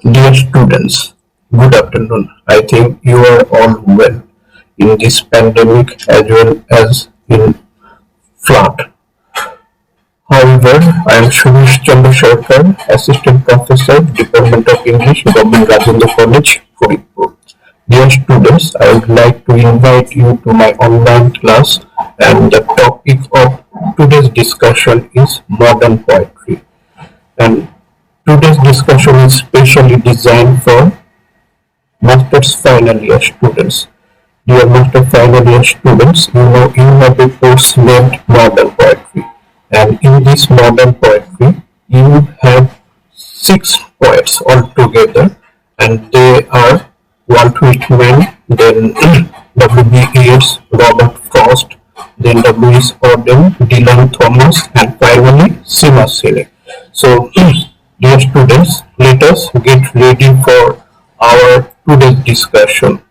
Dear students, good afternoon. I think you are all well in this pandemic as well as in flood. However, I am Suresh Chandra Sarkar, Assistant Professor, Department of English, Government Rajendra College, Foripur. Dear students, I would like to invite you to my online class, and the topic of today's discussion is modern poetry. And today's discussion is specially designed for master's final year students. Dear master final year students, you have a course named Modern Poetry. And in this modern poetry, you have six poets altogether, and they are Walt Whitman, then W.B. Yeats, Robert Frost, then W.S. Auden, Dylan Thomas, and finally Seamus Heaney. So, dear students, let us get ready for our today's discussion.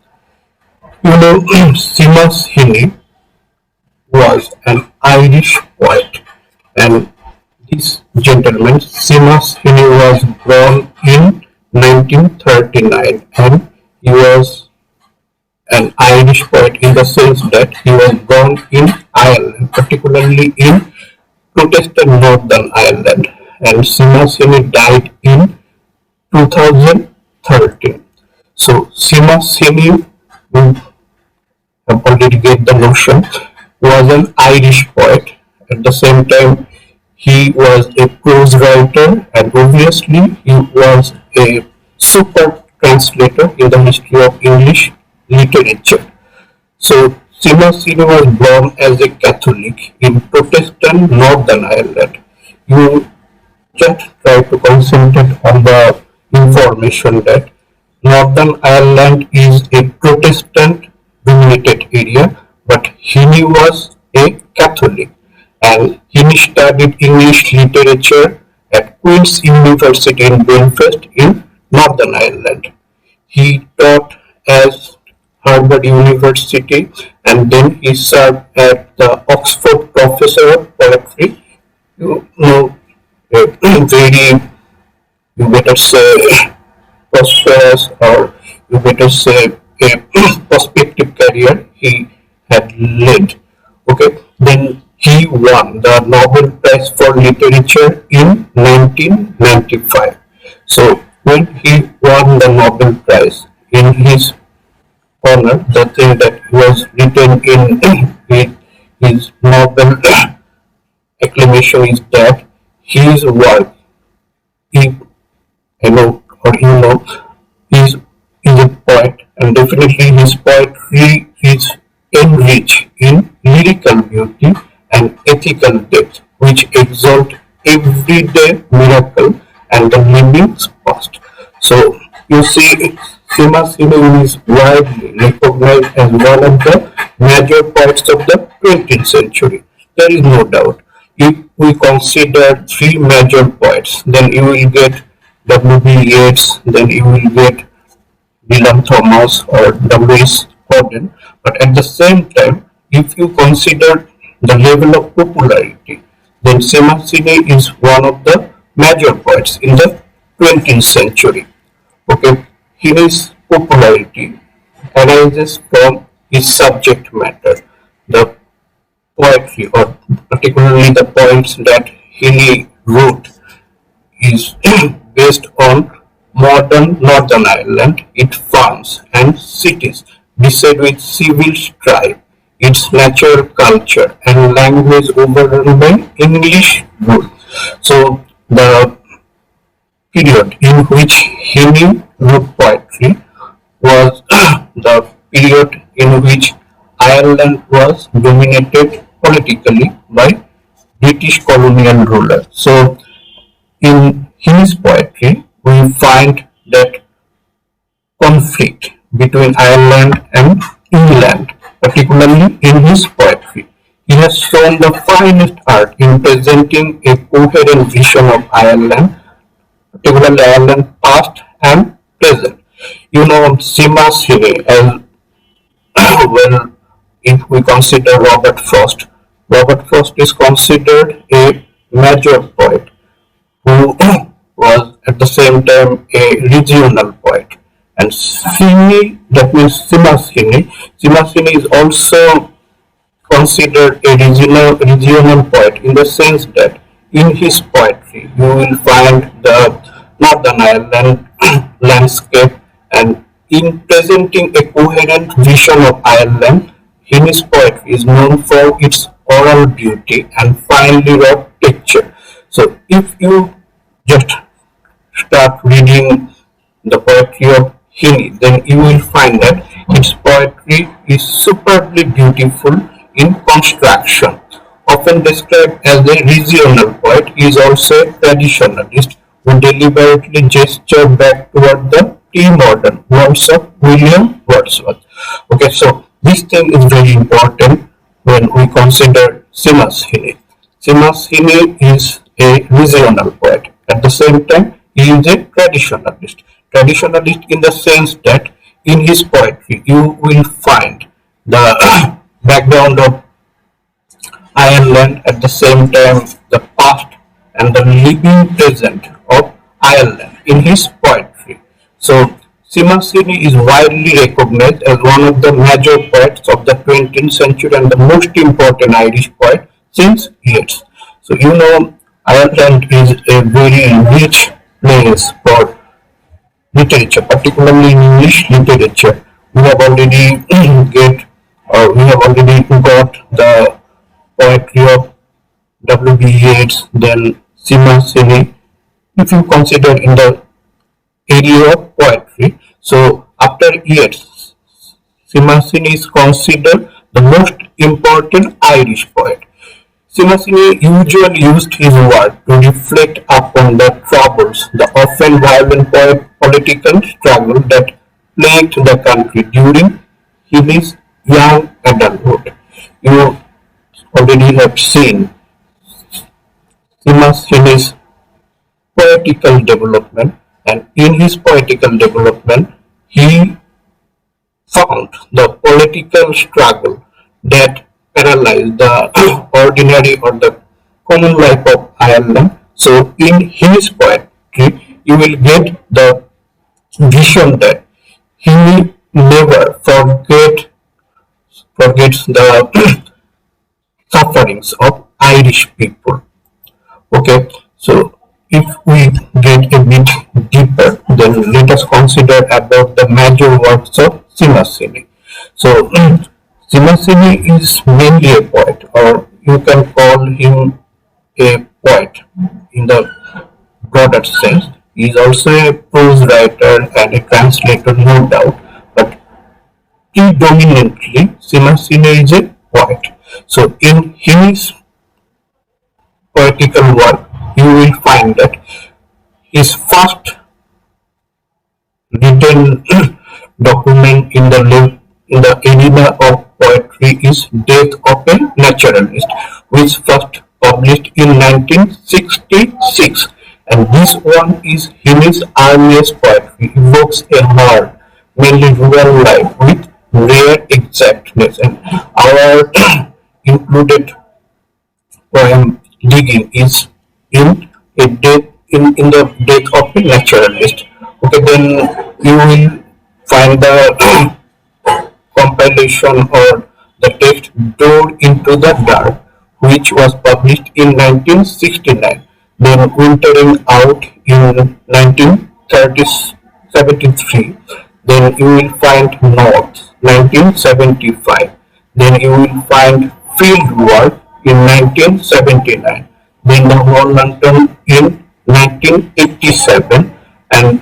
Seamus Heaney was an Irish poet, and this gentleman, Seamus Heaney, was born in 1939, and he was an Irish poet in the sense that he was born in Ireland, particularly in Protestant Northern Ireland, and Seamus Heaney died in 2013. So Seamus Heaney, we have already get the notion, was an Irish poet. At the same time, he was a prose writer, and obviously he was a super translator in the history of English literature. So Seamus Heaney was born as a Catholic in Protestant Northern Ireland. You just try to concentrate on the information that Northern Ireland is a Protestant dominated area, but Heaney was a Catholic, and Heaney studied English literature at Queen's University in Belfast in Northern Ireland. He taught at Harvard University, and then he served as the Oxford Professor of Poetry. You know, a very, you better say, prosperous, or you better say a prospective career he had led. Okay, then he won the Nobel Prize for Literature in 1995. So when he won the Nobel Prize, in his honor, the thing that was written in his Nobel acclamation is that his work, he, is a poet, and definitely his poetry is enriched in lyrical beauty and ethical depth, which exalt everyday miracle and the living past. So you see, Seamus Heaney is widely recognized as one of the major poets of the 20th century. There is no doubt. If we consider three major poets, then you will get W.B. Yeats, then you will get Dylan Thomas or W.S. Auden. But at the same time, if you consider the level of popularity, then Seamus Heaney is one of the major poets in the 20th century. Okay, his popularity arises from his subject matter, the poetry, or particularly the poems that Heaney wrote, is based on modern Northern Ireland, its farms and cities, beset with civil strife, its natural culture and language overrun by English rule. So the period in which Heaney wrote poetry was the period in which Ireland was dominated politically by British colonial rulers. So in his poetry, we find that conflict between Ireland and England, particularly in his poetry. He has shown the finest art in presenting a coherent vision of Ireland, particularly Ireland past and present. Seamus Heaney, as well, if we consider Robert Frost is considered a major poet who was at the same time a regional poet. And Heaney, that means Seamus Heaney. Seamus Heaney is also considered a regional poet in the sense that in his poetry you will find the Northern Ireland landscape, and in presenting a coherent vision of Ireland, Heaney's poetry is known for its oral beauty and finely wrought texture. So if you just start reading the poetry of Heaney, then you will find that his poetry is superbly beautiful in construction. Often described as a regional poet, he is also a traditionalist who deliberately gestured back toward the pre-modern words of William Wordsworth. Okay, so this thing is very important when we consider Seamus Heaney. Seamus Heaney is a regional poet. At the same time, he is a traditionalist. Traditionalist in the sense that in his poetry you will find the background of Ireland, at the same time the past and the living present of Ireland in his poetry. So Seamus Heaney is widely recognized as one of the major poets of the 20th century and the most important Irish poet since Yeats. So you know Ireland is a very rich place for literature, particularly in English literature. We have already we have already got the poetry of W.B. Yeats, then Seamus Heaney. If you consider in the area of poetry, so after Yeats, Seamus Heaney is considered the most important Irish poet. Seamus Heaney usually used his work to reflect upon the troubles, the often violent political struggle that plagued the country during his young adulthood. You already have seen Seamus Heaney's poetical development, and in his poetical development, he found the political struggle that paralyzed the ordinary or the common life of Ireland. So, in his poetry, you will get the vision that he never forgets the sufferings of Irish people. Okay, so if we get a bit deeper, then let us consider about the major works of Seamus Heaney. So Seamus Heaney is mainly a poet, or you can call him a poet in the broader sense. He is also a prose writer and a translator, no doubt, but predominantly Seamus Heaney is a poet. So in his poetical work, you will find that his first written document in the arena of poetry is Death of a Naturalist, which first published in 1966. And this one is Heaney's earliest poetry, evokes a hard, mainly rural life with rare exactness. And our included poem Digging is in the Death of a Naturalist. Okay, then you will find the compilation or the text Door into the Dark, which was published in 1969, then Wintering Out in 1973, then you will find North 1975, then you will find Field Work in 1979, then The Whole Lantern in 1987, and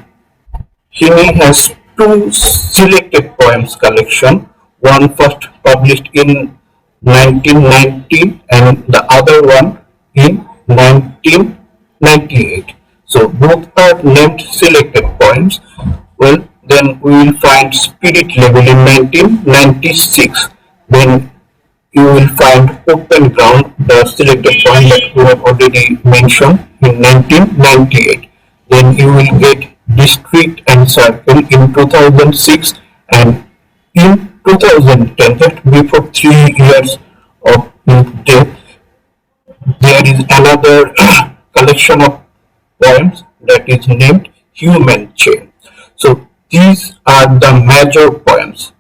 Heaney has two selected poems collection, one first published in 1990 and the other one in 1998. So both are named selected poems. Well, then we will find Spirit Level in 1996. Then you will find Open Ground, the selected poem that we have already mentioned, in 1998. Then you will get District and Circle in 2006, and in 2010, just before 3 years of his death, there is another collection of poems that is named Human Chain. So these are the major poems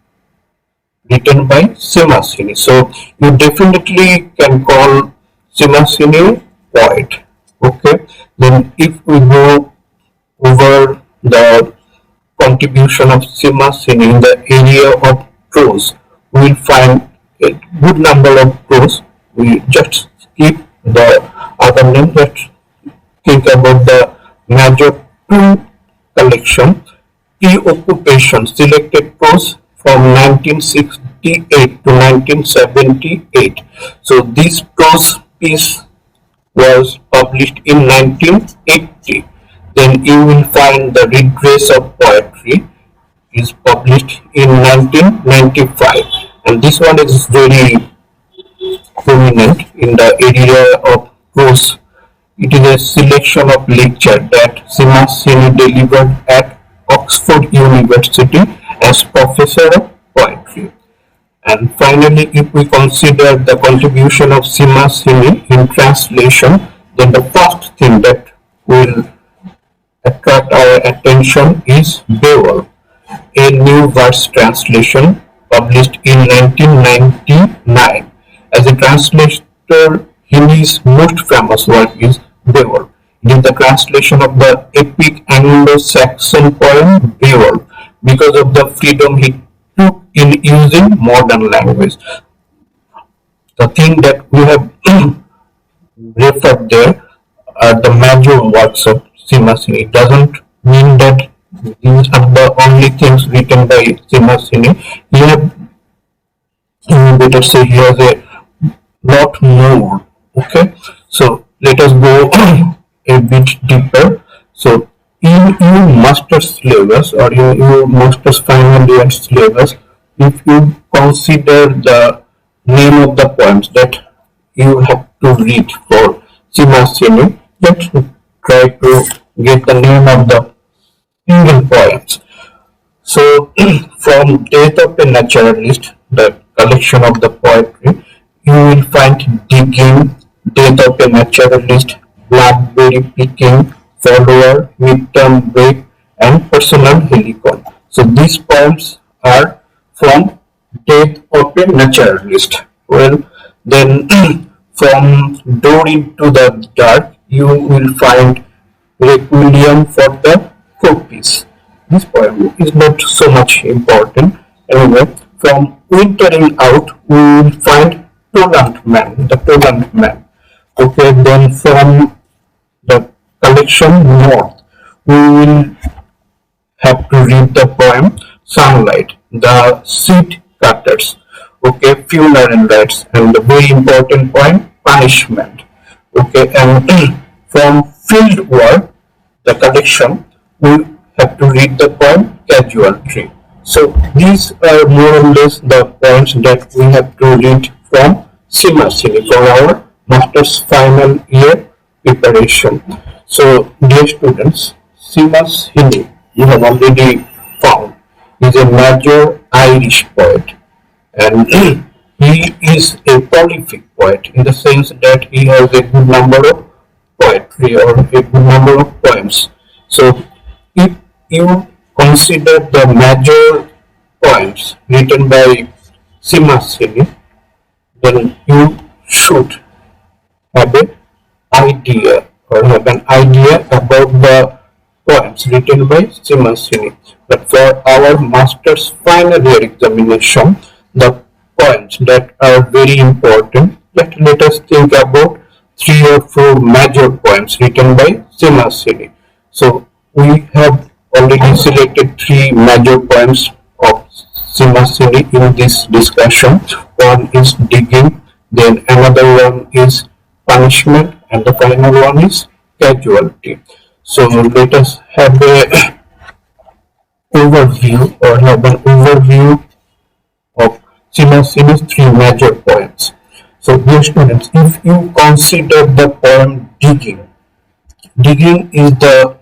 written by Seamus Heaney. So you definitely can call Seamus Heaney poet. Okay. Then if we go over the contribution of Seamus Heaney in the area of prose, we will find a good number of prose. We just skip the other names. Let's think about the major two collection. Preoccupation selected prose from 1968 to 1978. So this prose piece was published in 1980. Then you will find the Redress of Poetry is published in 1995, and this one is very prominent in the area of prose. It is a selection of lecture that Seamus Heaney delivered at Oxford University as professor of poetry. And finally, if we consider the contribution of Seamus Heaney in translation, then the first thing that will attract our attention is Beowulf, a new verse translation published in 1999. As a translator, Heaney's most famous work is Beowulf. It is the translation of the epic Anglo-Saxon poem Beowulf because of the freedom he took in using modern language. The thing that we have referred there are the major works of Seamus Heaney. It doesn't mean that these are the only things written by Seamus Heaney. He have, better say, he has a lot more. Okay, so let us go a bit deeper. So in your master's syllabus or in your master's final year syllabus, if you consider the name of the poems that you have to read for Seamus Heaney, let's try to get the name of the single poems. So from Death of a Naturalist, the collection of the poetry, you will find Digging, Death of a Naturalist, Blackberry Picking, Follower, Midterm Break, and Personal Helicon. So these poems are from Death of a Naturalist. Well, then from Door into the Dark, you will find Requiem for the Cropies. This poem is not so much important. Anyway, from Wintering Out, we will find Toland Man, the Toland Man. Okay, then from the collection North, we will have to read the poem Sunlight, the Seed Cutters. Okay, Funeral Rites, and the very important poem Punishment. Okay, and from Field Work, the collection, we have to read the poem Casualty. So these are more or less the poems that we have to read from Seamus Heaney for our master's final year preparation. So dear students, Seamus Heaney, you have already found, is a major Irish poet, and he is a prolific poet in the sense that he has a good number of poetry or a good number of poems. So if you consider the major poems written by Seamus Heaney, then you should have an idea or have an idea about the poems written by Seamus Heaney. But for our master's final year examination, the poems that are very important, let us think about 3 or 4 major poems written by Seamus Heaney. So we have already selected 3 major poems of Seamus Heaney in this discussion. One is Digging, then another one is Punishment, and the final one is Casualty. So let us have a overview or have an overview of Seamus Heaney's 3 major poems. So dear students, if you consider the poem Digging, Digging is the,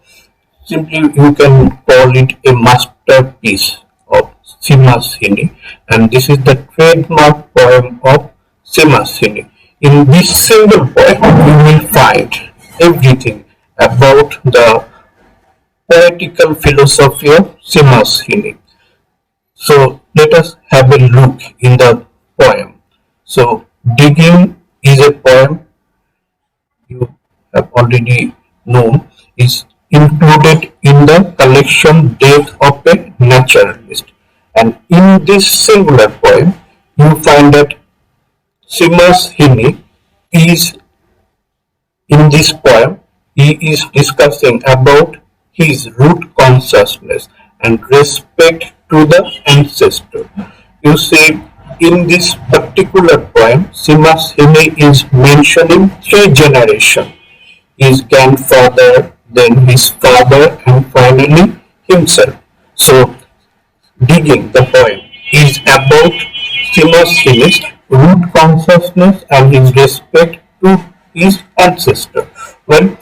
simply you can call it a masterpiece of Seamus Heaney, and this is the trademark poem of Seamus Heaney. In this single poem, you will find everything about the poetical philosophy of Seamus Heaney. So let us have a look in the poem. So Digging is a poem you have already known is included in the collection Death of a Naturalist. And in this singular poem, you find that Seamus Heaney is in this poem, he is discussing about his root consciousness and respect to the ancestor. You see, in this particular poem, Seamus Heaney is mentioning three generations: his grandfather, then his father, and finally himself. So, Digging the poem is about Seamus Heaney's root consciousness and his respect to his ancestor. Well,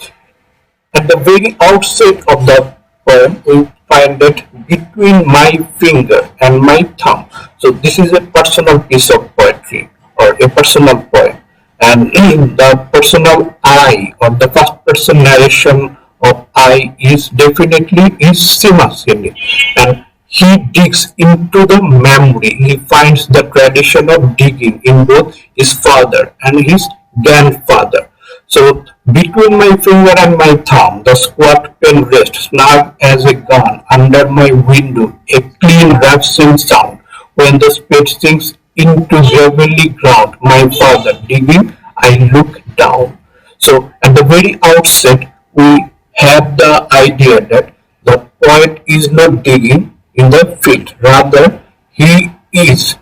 at the very outset of the poem, we find that between my finger and my thumb. So this is a personal piece of poetry or a personal poem. And in the personal I or the first person narration of I is definitely is Seamus Heaney. And he digs into the memory. He finds the tradition of digging in both his father and his grandfather. So between my finger and my thumb, the squat pen rests snug as a gun under my window, a clean rustling sound. When the spade sinks into gravelly ground, my father digging, I look down. So at the very outset, we have the idea that the poet is not digging in the field, rather he is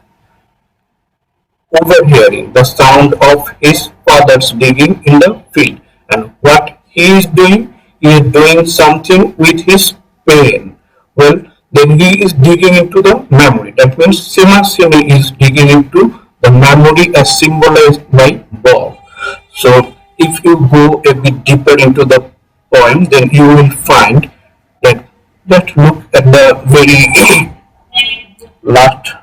overhearing the sound of his father's digging in the field. And what he is doing something with his pen. Well, then he is digging into the memory. That means Seamus Heaney is digging into the memory as symbolized by Bob. So if you go a bit deeper into the poem, then you will find that look at the very last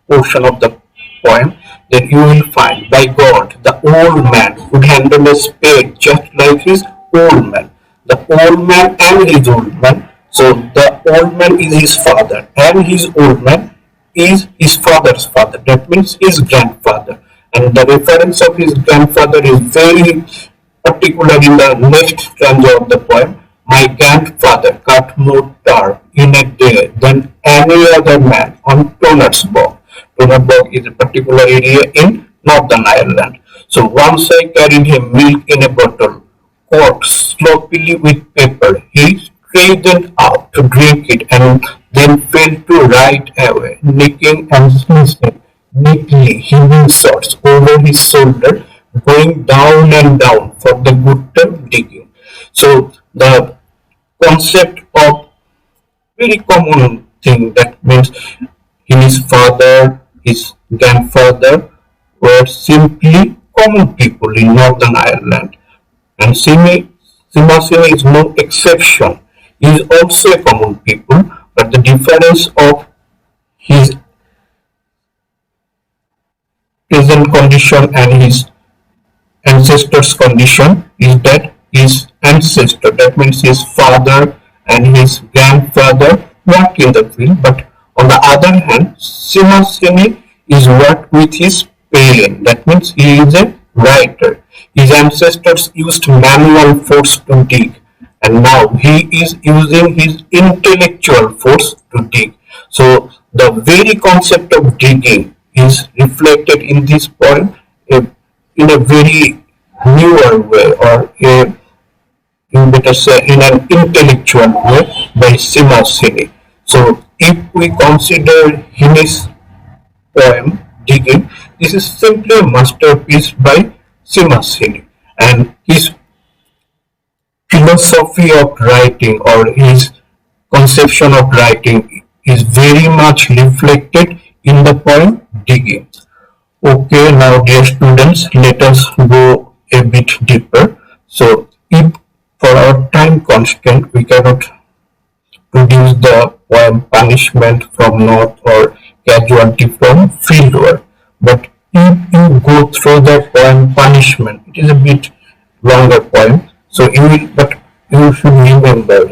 portion of the poem, then you will find, by God, the old man would handle a spade just like his old man. The old man and his old man. So the old man is his father, and his old man is his father's father. That means his grandfather. And the reference of his grandfather is very particular in the next stanza of the poem. My grandfather cut more tar in a day than any other man on Tonnersborg. Tonnersborg is a particular area in Northern Ireland. So once I carried him milk in a bottle, corked sloppily with pepper. He straightened out to drink it and then fell to right away, nicking and sneezing, neatly heaving shots over his shoulder, going down and down for the good term digging. So the concept of very common thing that means his father, his grandfather were simply common people in Northern Ireland. And Seamus Heaney is no exception. He is also a common people, but the difference of his present condition and his ancestors' condition is that his ancestor, that means his father and his grandfather, work in the field, but on the other hand, Seamus Heaney is worked with his pen. That means he is a writer. His ancestors used manual force to dig, and now he is using his intellectual force to dig. So the very concept of digging is reflected in this poem in a very newer way, or you better say in an intellectual way, by Seamus Heaney. So if we consider Heaney's poem Digging, this is simply a masterpiece by Seamus Heaney, and his philosophy of writing or his conception of writing is very much reflected in the poem Digging. Okay, now dear students, let us go a bit deeper. So if for our time constraint we cannot produce the poem Punishment from North or Casualty from Fieldwork, but if you go through the poem Punishment, it is a bit longer poem, so you will, but you should remember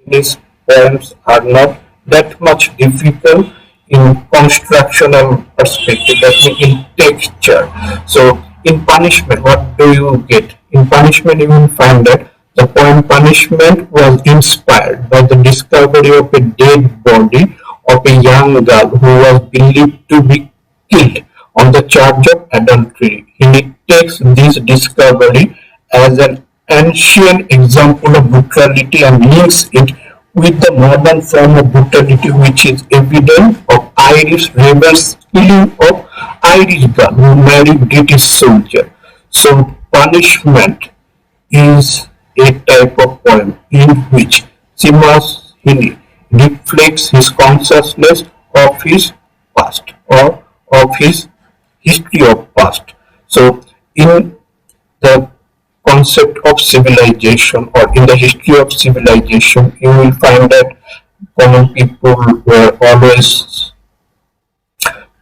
Heaney's poems are not that much difficult in constructional perspective, that means in texture. So in punishment, what do you get? In punishment, you will find that the poem Punishment was inspired by the discovery of a dead body of a young girl who was believed to be killed on the charge of adultery. He takes this discovery as an ancient example of brutality and links it with the modern form of brutality which is evident of Irish rebels killing of Irish girl who married British soldier. So punishment is a type of poem in which Seamus Heaney reflects his consciousness of his past or of his history of past. So in the concept of civilization or in the history of civilization, you will find that common people were always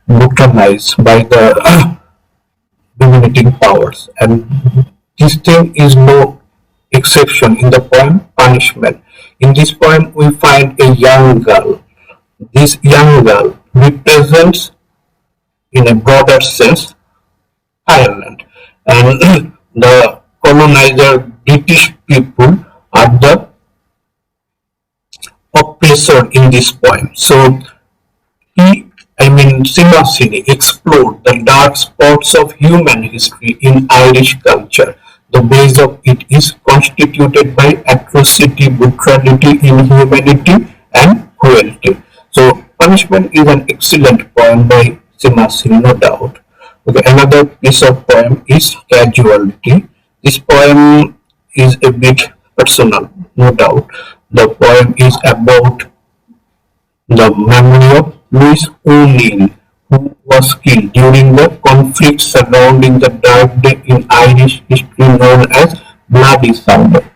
brutalized by the dominating powers, and this thing is no exception in the poem Punishment. In this poem, we find a young girl. This young girl represents, in a broader sense, Ireland, and the colonizer British people are the oppressor in this poem. So Simasini explored the dark spots of human history in Irish culture. The base of it is constituted by atrocity, brutality, inhumanity, and cruelty. So, Punishment is an excellent poem by Simasini, no doubt. Okay, another piece of poem is Casualty. This poem is a bit personal, no doubt. The poem is about the memory of Louis O'Neill, who was killed during the conflict surrounding the dark day in Irish history known as Bloody Sunday.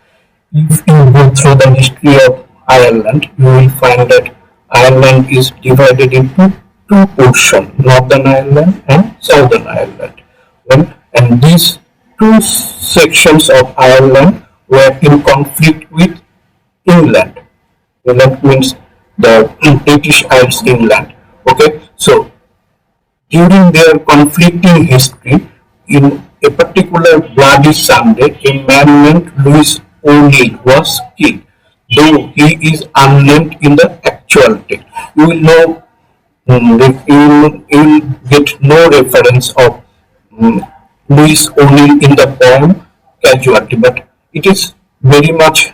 If you go through the history of Ireland, you will find that Ireland is divided into two portions, Northern Ireland and Southern Ireland. And these two sections of Ireland were in conflict with England. England means the British Isles England. Okay, so during their conflicting history, in a particular Bloody Sunday, a man named Louis O'Neill was killed, though he is unnamed in the actual text. You will know, you will get no reference of Louis O'Neill in the poem Casualty, but it is very much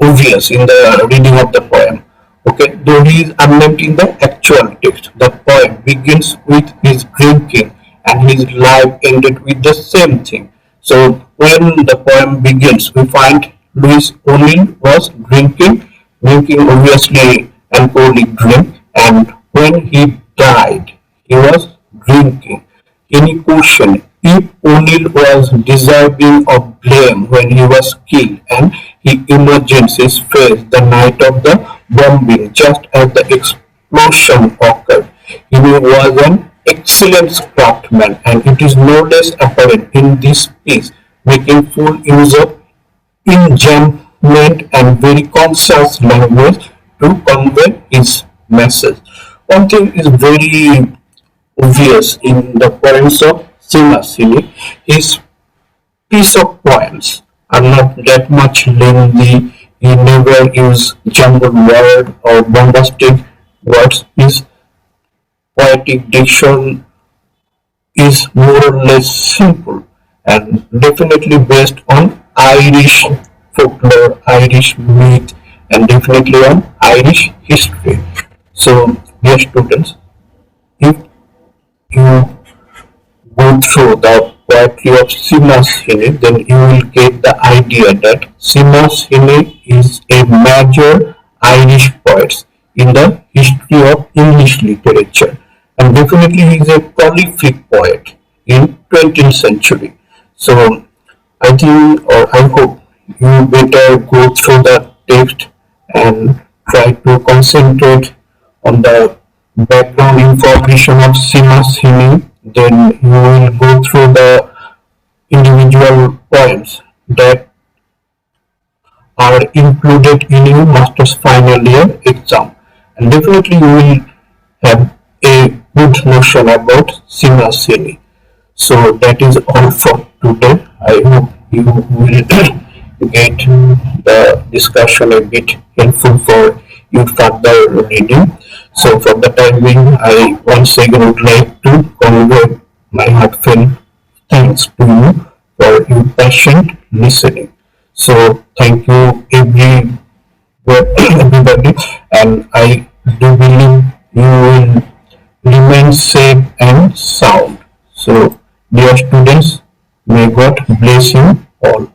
obvious in the reading of the poem. Okay, though he is unnamed in the actual text, the poem begins with his drinking and his life ended with the same thing. So when the poem begins, we find Louis O'Neill was drinking obviously alcoholic drink, and when he died, he was drinking. Any question if O'Neill was deserving of blame when he was killed and he imagines his face the night of the bombing just as the explosion occurred. He was an excellent craftsman, and it is no less apparent in this piece, making full use of enjambment and very conscious language to convey his message. One thing is very obvious in the poems of Seamus Heaney. His piece of poems are not that much lengthy. He never uses jumbled word or bombastic words. His poetic diction is more or less simple and definitely based on Irish folklore, Irish myth, and definitely on Irish history. So, dear students, if you go through the poetry of Seamus Heaney, then you will get the idea that Seamus Heaney is a major Irish poet in the history of English literature, and definitely he is a prolific poet in 20th century. So I think or I hope you better go through the text and try to concentrate on the background information of Seamus Heaney. Then you will go through the individual poems that are included in your master's final year exam, and definitely you will have a good notion about Seamus Heaney. So that is all for today. I hope you will get the discussion a bit helpful for your further reading. So for the time being, I once again would like to convey my heartfelt thanks to you for your patient listening. So thank you everybody, and I do believe you will remain safe and sound. So, dear students, may God bless you all.